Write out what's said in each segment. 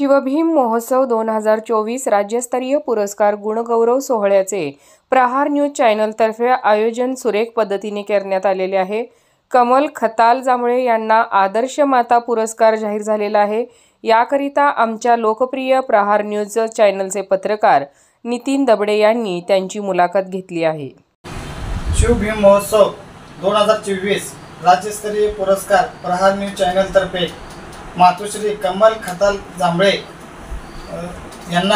शिवभीम महोत्सव 2024 राज्यस्तरीय पुरस्कार गुणगौरव सोहळ्याचे प्रहार न्यूज चॅनलतर्फे आयोजन सुरेख पद्धतीने करण्यात आलेले आहे। कमल खताल जांभळे यांना आदर्श माता पुरस्कार जाहीर झालेला आहे। याकरिता आमच्या लोकप्रिय प्रहार न्यूज चॅनलचे पत्रकार नितीन दबडे यांनी त्यांची मुलाखत घेतली आहे। शिवभीम महोत्सव 2024 राज्यस्तरीय पुरस्कार प्रहार न्यूज चॅनलतर्फे मातोश्री कमल खताल जांभळे यांना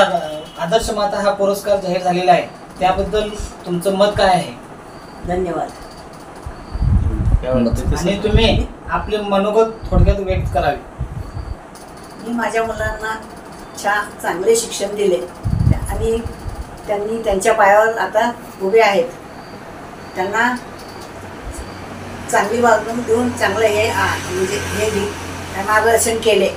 आदर्श माता हा पुरस्कार जाहीर झालेला आहे। त्याबद्दल तुमचं मत काय आहे? धन्यवाद। आणि तुम्ही आपले मनोगत थोडक्यात व्यक्त करावे। मी माझ्या मुलांना चांगले शिक्षण दिले आणि त्यांनी त्यांच्या पायावर आता उभे आहेत। त्यांना चांगली वागणूक देऊन चांगलं हे मार्गदर्शन केले।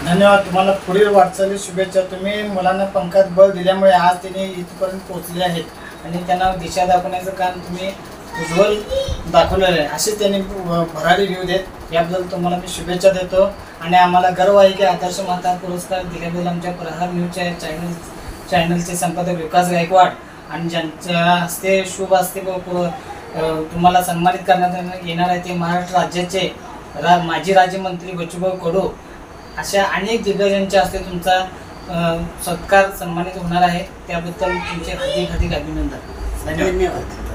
धन्यवाद। तुम्हाला पुढील वाटचाली शुभेच्छा। तुम्ही मुलांना पंखात बळ दिल्यामुळे आज त्यांनी इथपर्यंत पोहोचले आहेत आणि त्यांना दिशा दाखवण्याचं काम तुम्ही उज्ज्वल दाखवलेलं आहे। असे त्यांनी भरारी घेऊ देत याबद्दल तुम्हाला मी शुभेच्छा देतो। आणि आम्हाला गर्व आहे की आदर्श माता पुरस्कार दिल्याबद्दल आमच्या प्रहार न्यूज चॅनलचे संपादक विकास गायकवाड आणि ज्यांच्या हस्ते शुभ हस्ते तुम्हाला सन्मानित करण्यात येणार आहे ते महाराष्ट्र राज्याचे माजी राज्यमंत्री बच्चूभाऊ कडू अशा अनेक दिग्गजांच्या हस्ते तुमचा सत्कार सन्मानित होणार आहे। त्याबद्दल तुमचे हार्दिक अभिनंदन। धन्यवाद।